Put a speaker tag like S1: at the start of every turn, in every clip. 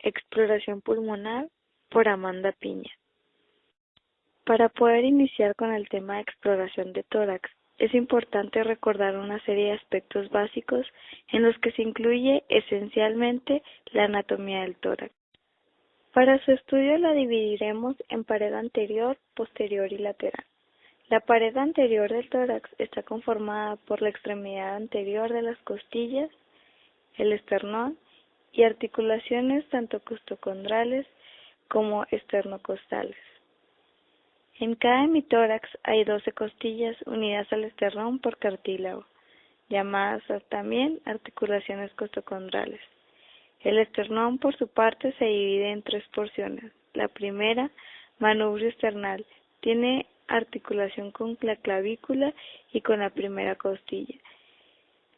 S1: Exploración pulmonar por Amanda Piña. Para poder iniciar con el tema de exploración de tórax, es importante recordar una serie de aspectos básicos en los que se incluye esencialmente la anatomía del tórax. Para su estudio la dividiremos en pared anterior, posterior y lateral. La pared anterior del tórax está conformada por la extremidad anterior de las costillas, el esternón y articulaciones tanto costocondrales como esternocostales. En cada hemitórax hay 12 costillas unidas al esternón por cartílago, llamadas también articulaciones costocondrales. El esternón, por su parte, se divide en 3 porciones. La primera, manubrio esternal, tiene articulación con la clavícula y con la primera costilla.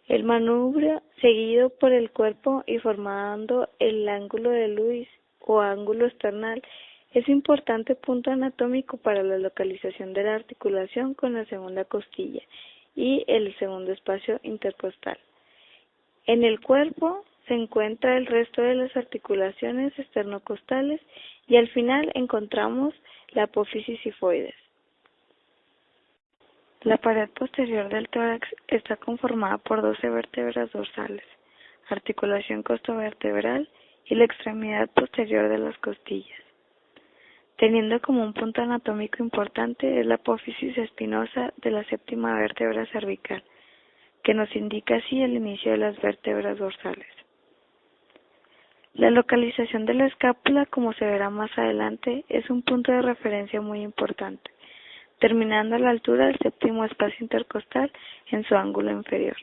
S1: El manubrio, seguido por el cuerpo y formando el ángulo de Lewis o ángulo esternal, es importante punto anatómico para la localización de la articulación con la segunda costilla y el segundo espacio intercostal. En el cuerpo se encuentra el resto de las articulaciones esternocostales y al final encontramos la apófisis sifoides. La pared posterior del tórax está conformada por 12 vértebras dorsales, articulación costovertebral y la extremidad posterior de las costillas. Teniendo como un punto anatómico importante es la apófisis espinosa de la séptima vértebra cervical, que nos indica así el inicio de las vértebras dorsales. La localización de la escápula, como se verá más adelante, es un punto de referencia muy importante, terminando a la altura del séptimo espacio intercostal en su ángulo inferior.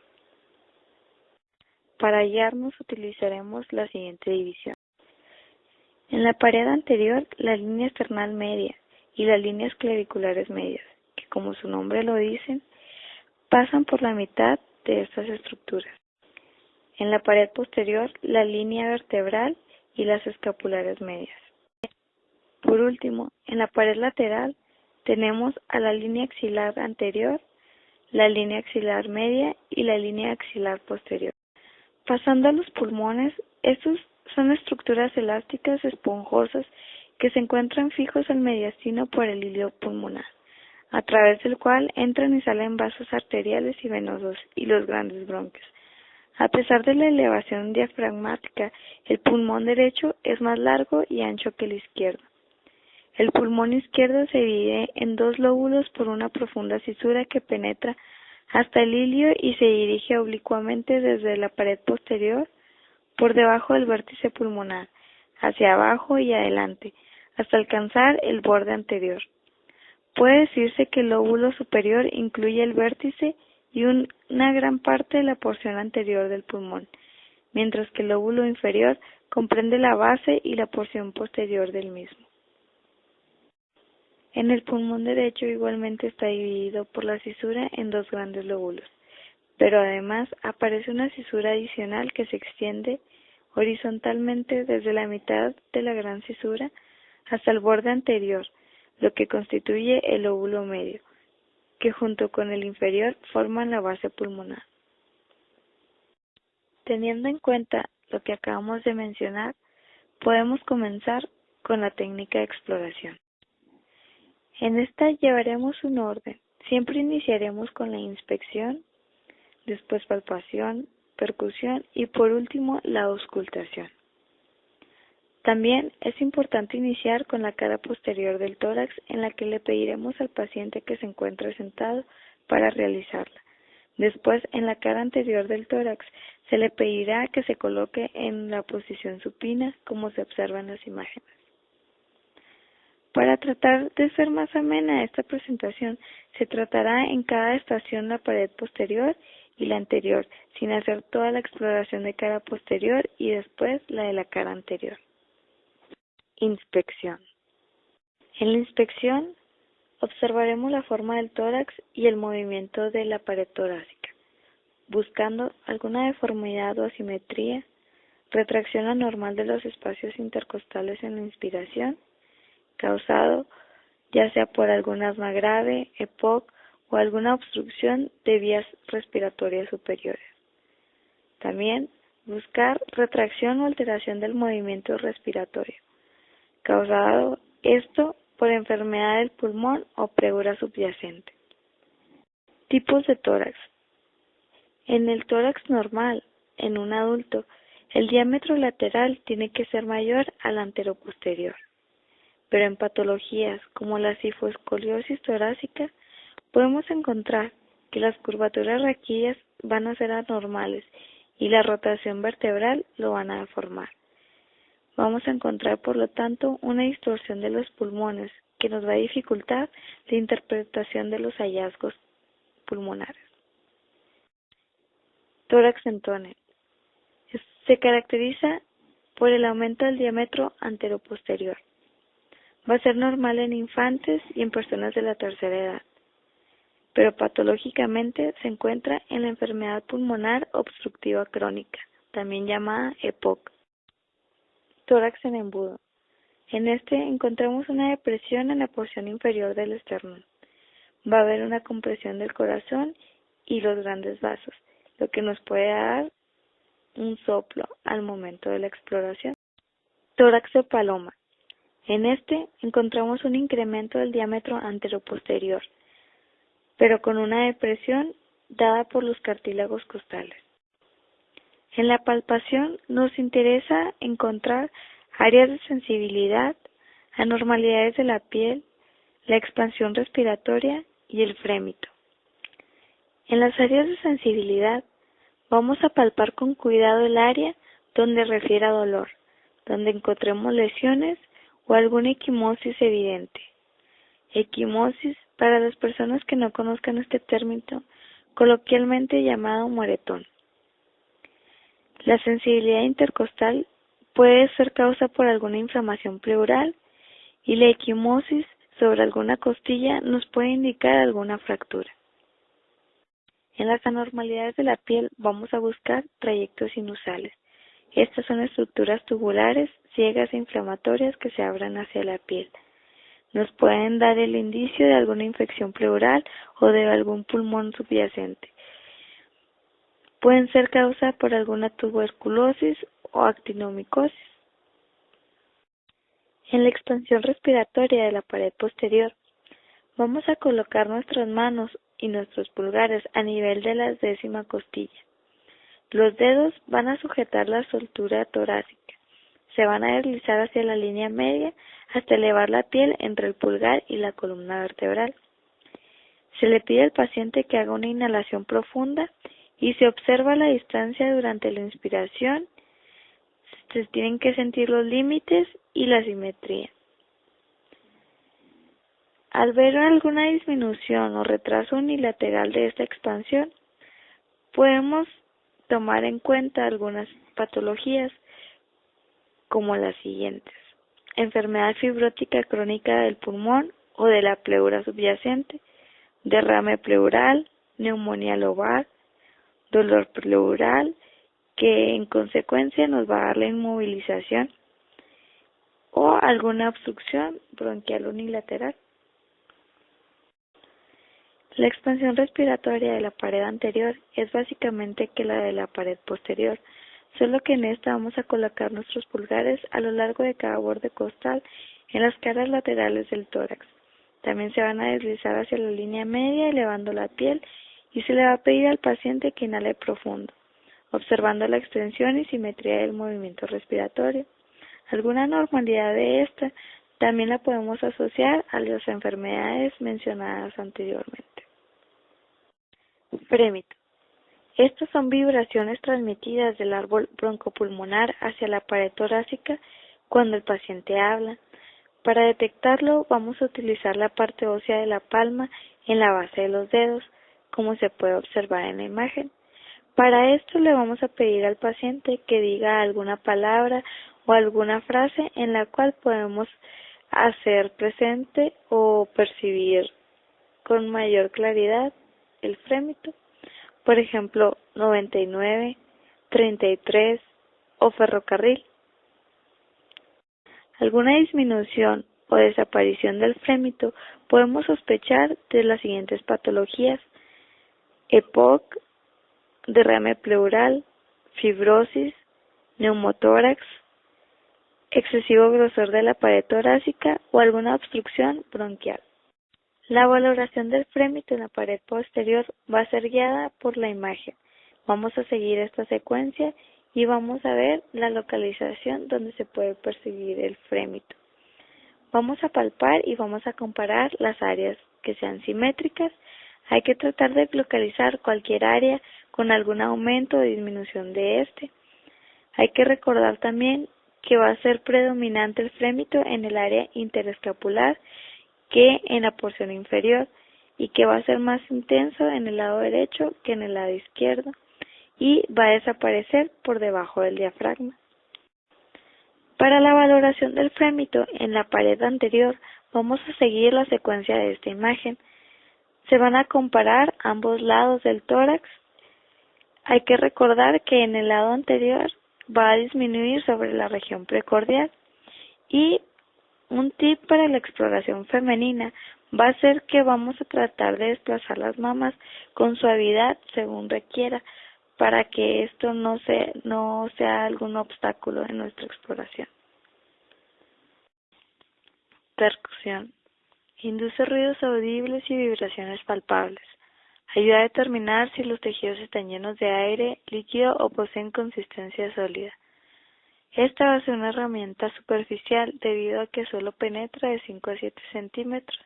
S1: Para hallarnos utilizaremos la siguiente división. En la pared anterior, la línea esternal media y las líneas claviculares medias, que como su nombre lo dicen, pasan por la mitad de estas estructuras. En la pared posterior, la línea vertebral y las escapulares medias. Por último, en la pared lateral, tenemos a la línea axilar anterior, la línea axilar media y la línea axilar posterior. Pasando a los pulmones, estos son estructuras elásticas esponjosas que se encuentran fijos al mediastino por el hilo pulmonar, a través del cual entran y salen vasos arteriales y venosos y los grandes bronquios. A pesar de la elevación diafragmática, el pulmón derecho es más largo y ancho que el izquierdo. El pulmón izquierdo se divide en 2 lóbulos por una profunda fisura que penetra hasta el ilio y se dirige oblicuamente desde la pared posterior, por debajo del vértice pulmonar, hacia abajo y adelante, hasta alcanzar el borde anterior. Puede decirse que el lóbulo superior incluye el vértice y una gran parte de la porción anterior del pulmón, mientras que el lóbulo inferior comprende la base y la porción posterior del mismo. En el pulmón derecho igualmente está dividido por la cisura en 2 grandes lóbulos, pero además aparece una cisura adicional que se extiende horizontalmente desde la mitad de la gran cisura hasta el borde anterior, lo que constituye el lóbulo medio, que junto con el inferior forman la base pulmonar. Teniendo en cuenta lo que acabamos de mencionar, podemos comenzar con la técnica de exploración. En esta llevaremos un orden. Siempre iniciaremos con la inspección, después palpación, percusión y por último la auscultación. También es importante iniciar con la cara posterior del tórax, en la que le pediremos al paciente que se encuentre sentado para realizarla. Después, en la cara anterior del tórax, se le pedirá que se coloque en la posición supina, como se observa en las imágenes. Para tratar de ser más amena esta presentación, se tratará en cada estación la pared posterior y la anterior, sin hacer toda la exploración de cara posterior y después la de la cara anterior. Inspección. En la inspección, observaremos la forma del tórax y el movimiento de la pared torácica, buscando alguna deformidad o asimetría, retracción anormal de los espacios intercostales en la inspiración, causado ya sea por algún asma grave, EPOC o alguna obstrucción de vías respiratorias superiores. También buscar retracción o alteración del movimiento respiratorio, causado esto por enfermedad del pulmón o pleura subyacente. Tipos de tórax. En el tórax normal, en un adulto, el diámetro lateral tiene que ser mayor al anteroposterior, pero en patologías como la cifoescoliosis torácica podemos encontrar que las curvaturas raquídeas van a ser anormales y la rotación vertebral lo van a deformar. Vamos a encontrar, por lo tanto, una distorsión de los pulmones que nos va a dificultar la interpretación de los hallazgos pulmonares. Tórax en túnel. Se caracteriza por el aumento del diámetro anteroposterior. Va a ser normal en infantes y en personas de la tercera edad, pero patológicamente se encuentra en la enfermedad pulmonar obstructiva crónica, también llamada EPOC. Tórax en embudo. En este encontramos una depresión en la porción inferior del esternón. Va a haber una compresión del corazón y los grandes vasos, lo que nos puede dar un soplo al momento de la exploración. Tórax de paloma. En este encontramos un incremento del diámetro anteroposterior, pero con una depresión dada por los cartílagos costales. En la palpación nos interesa encontrar áreas de sensibilidad, anormalidades de la piel, la expansión respiratoria y el frémito. En las áreas de sensibilidad vamos a palpar con cuidado el área donde refiere a dolor, donde encontremos lesiones o alguna equimosis evidente. Equimosis, para las personas que no conozcan este término, coloquialmente llamado moretón. La sensibilidad intercostal puede ser causa por alguna inflamación pleural y la equimosis sobre alguna costilla nos puede indicar alguna fractura. En las anormalidades de la piel vamos a buscar trayectos sinusales. Estas son estructuras tubulares, ciegas e inflamatorias que se abren hacia la piel. Nos pueden dar el indicio de alguna infección pleural o de algún pulmón subyacente. Pueden ser causadas por alguna tuberculosis o actinomicosis. En la expansión respiratoria de la pared posterior, vamos a colocar nuestras manos y nuestros pulgares a nivel de la 10ª costilla. Los dedos van a sujetar la soltura torácica. Se van a deslizar hacia la línea media hasta elevar la piel entre el pulgar y la columna vertebral. Se le pide al paciente que haga una inhalación profunda y se observa la distancia durante la inspiración. Se tienen que sentir los límites y la simetría. Al ver alguna disminución o retraso unilateral de esta expansión, podemos tomar en cuenta algunas patologías como las siguientes: enfermedad fibrótica crónica del pulmón o de la pleura subyacente, derrame pleural, neumonía lobar, dolor pleural, que en consecuencia nos va a dar la inmovilización, o alguna obstrucción bronquial unilateral. La expansión respiratoria de la pared anterior es básicamente que la de la pared posterior, solo que en esta vamos a colocar nuestros pulgares a lo largo de cada borde costal en las caras laterales del tórax. También se van a deslizar hacia la línea media elevando la piel y se le va a pedir al paciente que inhale profundo, observando la extensión y simetría del movimiento respiratorio. Alguna anormalidad de esta también la podemos asociar a las enfermedades mencionadas anteriormente. Frémito. Estas son vibraciones transmitidas del árbol broncopulmonar hacia la pared torácica cuando el paciente habla. Para detectarlo vamos a utilizar la parte ósea de la palma en la base de los dedos, como se puede observar en la imagen. Para esto le vamos a pedir al paciente que diga alguna palabra o alguna frase en la cual podemos hacer presente o percibir con mayor claridad el frémito. Por ejemplo, 99, 33 o ferrocarril. Alguna disminución o desaparición del frémito podemos sospechar de las siguientes patologías: EPOC, derrame pleural, fibrosis, neumotórax, excesivo grosor de la pared torácica o alguna obstrucción bronquial. La valoración del frémito en la pared posterior va a ser guiada por la imagen. Vamos a seguir esta secuencia y vamos a ver la localización donde se puede percibir el frémito. Vamos a palpar y vamos a comparar las áreas que sean simétricas. Hay que tratar de localizar cualquier área con algún aumento o disminución de este. Hay que recordar también que va a ser predominante el frémito en el área interescapular que en la porción inferior y que va a ser más intenso en el lado derecho que en el lado izquierdo y va a desaparecer por debajo del diafragma. Para la valoración del frémito en la pared anterior vamos a seguir la secuencia de esta imagen. Se van a comparar ambos lados del tórax. Hay que recordar que en el lado anterior va a disminuir sobre la región precordial. Y un tip para la exploración femenina va a ser que vamos a tratar de desplazar las mamas con suavidad según requiera para que esto no sea algún obstáculo en nuestra exploración. Percusión. Induce ruidos audibles y vibraciones palpables. Ayuda a determinar si los tejidos están llenos de aire, líquido o poseen consistencia sólida. Esta va a ser una herramienta superficial debido a que solo penetra de 5 a 7 centímetros.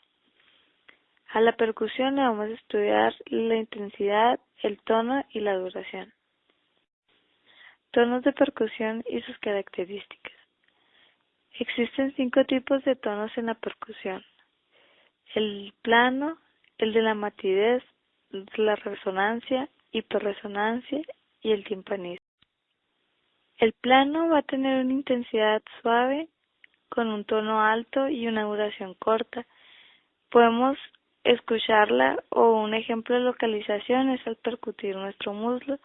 S1: A la percusión le vamos a estudiar la intensidad, el tono y la duración. Tonos de percusión y sus características. Existen 5 tipos de tonos en la percusión: el plano, el de la matidez, la resonancia, hiperresonancia y el timpanismo. El plano va a tener una intensidad suave, con un tono alto y una duración corta. Podemos escucharla o un ejemplo de localización es al percutir nuestro muslo.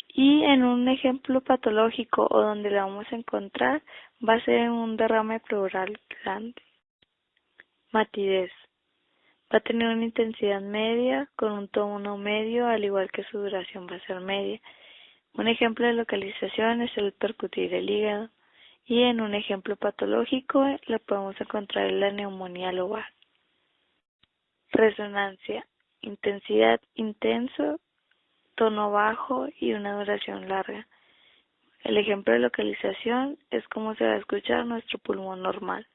S1: Y en un ejemplo patológico o donde la vamos a encontrar va a ser en un derrame pleural grande. Matidez. Va a tener una intensidad media con un tono medio, al igual que su duración va a ser media. Un ejemplo de localización es el percutir el hígado. Y en un ejemplo patológico lo podemos encontrar en la neumonía lobar. Resonancia. Intensidad intenso, tono bajo y una duración larga. El ejemplo de localización es cómo se va a escuchar nuestro pulmón normal.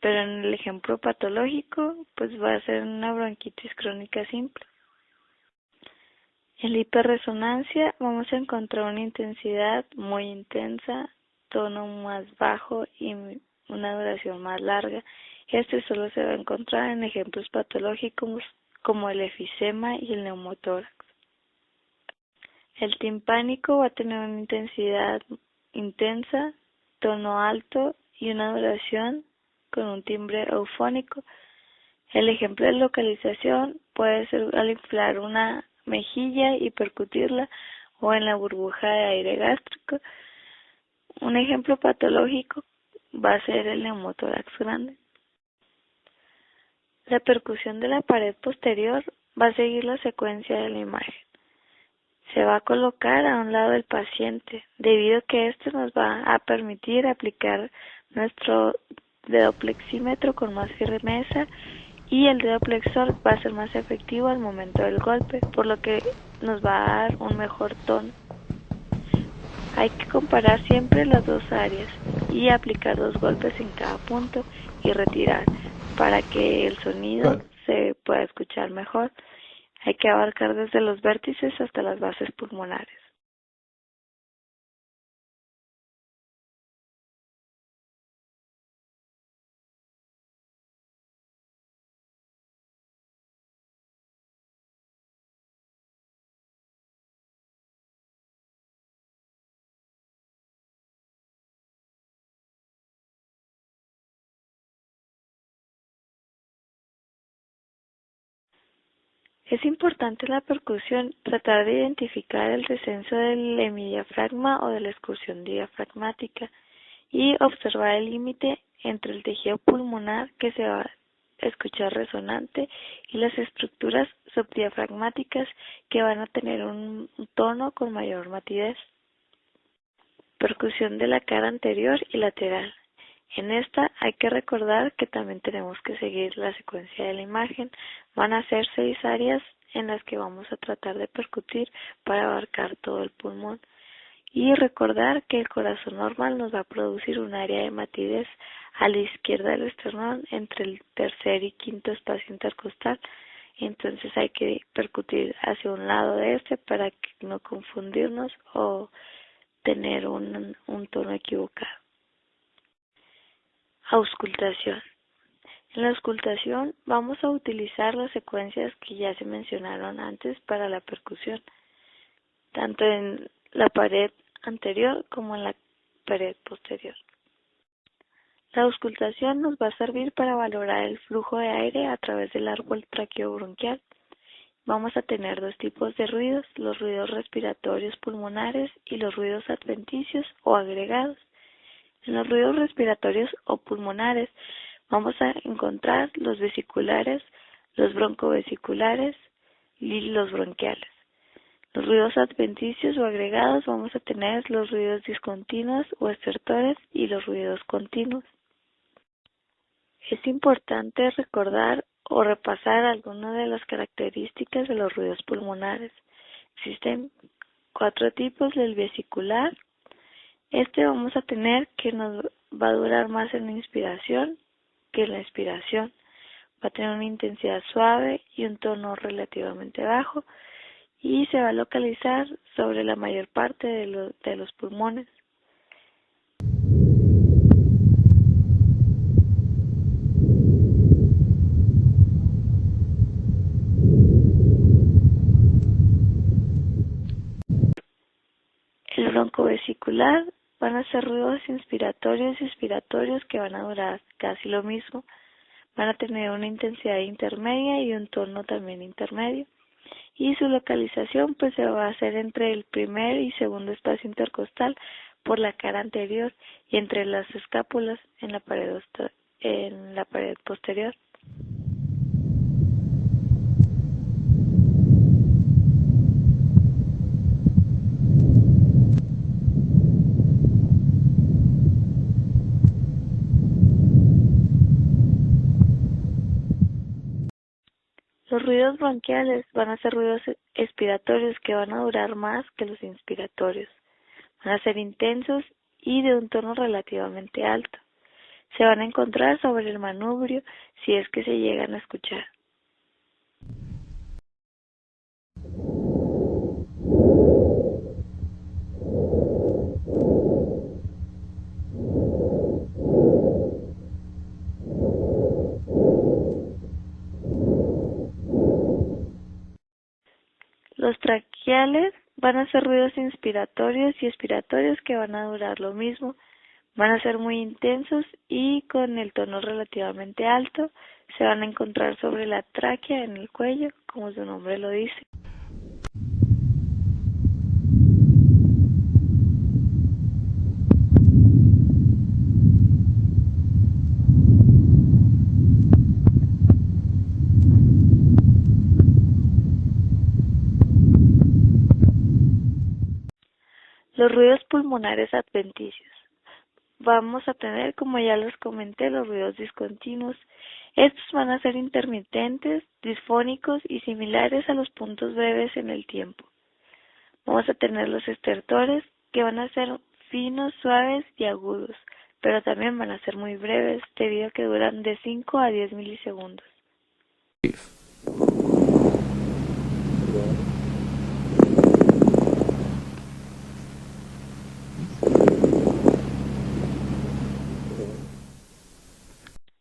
S1: Pero en el ejemplo patológico, pues va a ser una bronquitis crónica simple. En la hiperresonancia vamos a encontrar una intensidad muy intensa, tono más bajo y una duración más larga. Este solo se va a encontrar en ejemplos patológicos como el efisema y el neumotórax. El timpánico va a tener una intensidad intensa, tono alto y una duración con un timbre eufónico. El ejemplo de localización puede ser al inflar una mejilla y percutirla o en la burbuja de aire gástrico. Un ejemplo patológico va a ser el neumotórax grande. La percusión de la pared posterior va a seguir la secuencia de la imagen. Se va a colocar a un lado del paciente, debido a que esto nos va a permitir aplicar nuestro dedo plexímetro con más firmeza y el dedo flexor va a ser más efectivo al momento del golpe, por lo que nos va a dar un mejor tono. Hay que comparar siempre las dos áreas y aplicar 2 golpes en cada punto y retirar para que el sonido se pueda escuchar mejor. Hay que abarcar desde los vértices hasta las bases pulmonares. Es importante en la percusión tratar de identificar el descenso del hemidiafragma o de la excursión diafragmática y observar el límite entre el tejido pulmonar que se va escuchar resonante y las estructuras subdiafragmáticas que van a tener un tono con mayor matidez. Percusión de la cara anterior y lateral. En esta hay que recordar que también tenemos que seguir la secuencia de la imagen. Van a ser 6 áreas en las que vamos a tratar de percutir para abarcar todo el pulmón. Y recordar que el corazón normal nos va a producir un área de matidez a la izquierda del esternón entre el tercer y quinto espacio intercostal. Entonces hay que percutir hacia un lado de este para que no confundirnos o tener un tono equivocado. Auscultación. En la auscultación vamos a utilizar las secuencias que ya se mencionaron antes para la percusión, tanto en la pared anterior como en la pared posterior. La auscultación nos va a servir para valorar el flujo de aire a través del árbol traqueobronquial. Vamos a tener 2 tipos de ruidos, los ruidos respiratorios pulmonares y los ruidos adventicios o agregados. En los ruidos respiratorios o pulmonares vamos a encontrar los vesiculares, los broncovesiculares y los bronquiales. Los ruidos adventicios o agregados vamos a tener los ruidos discontinuos o estertores y los ruidos continuos. Es importante recordar o repasar algunas de las características de los ruidos pulmonares. Existen 4 tipos del vesicular. Vamos a tener que nos va a durar más en la inspiración que en la expiración. Va a tener una intensidad suave y un tono relativamente bajo y se va a localizar sobre la mayor parte de los pulmones. El broncovesicular van a ser ruidos inspiratorios y expiratorios que van a durar casi lo mismo. Van a tener una intensidad intermedia y un tono también intermedio. Y su localización pues se va a hacer entre el primer y segundo espacio intercostal por la cara anterior y entre las escápulas en la pared posterior. Los ruidos bronquiales van a ser ruidos expiratorios que van a durar más que los inspiratorios. Van a ser intensos y de un tono relativamente alto. Se van a encontrar sobre el manubrio si es que se llegan a escuchar. Los traqueales van a ser ruidos inspiratorios y expiratorios que van a durar lo mismo. Van a ser muy intensos y con el tono relativamente alto. Se van a encontrar sobre la tráquea en el cuello, como su nombre lo dice. Los ruidos pulmonares adventicios. Vamos a tener, como ya les comenté, los ruidos discontinuos. Estos van a ser intermitentes, disfónicos y similares a los puntos breves en el tiempo. Vamos a tener los estertores, que van a ser finos, suaves y agudos, pero también van a ser muy breves, debido a que duran de 5 a 10 milisegundos.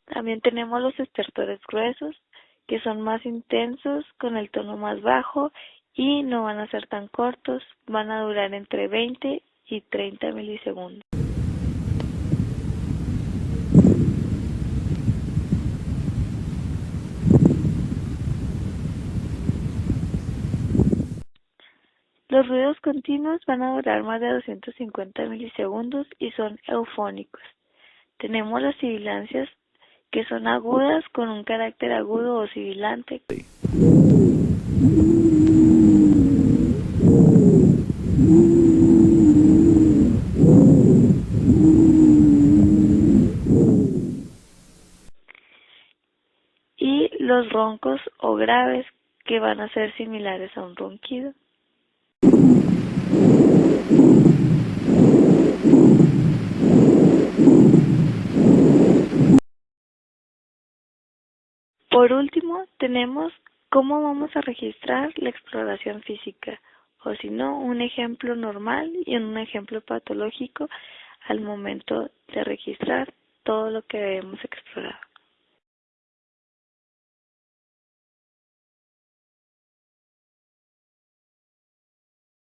S1: También tenemos los estertores gruesos, que son más intensos, con el tono más bajo y no van a ser tan cortos, van a durar entre 20 y 30 milisegundos. Los ruidos continuos van a durar más de 250 milisegundos y son eufónicos. Tenemos las sibilancias, que son agudas con un carácter agudo o sibilante. Y los roncos o graves, que van a ser similares a un ronquido. Por último, tenemos cómo vamos a registrar la exploración física, o si no, un ejemplo normal y un ejemplo patológico al momento de registrar todo lo que hemos explorado.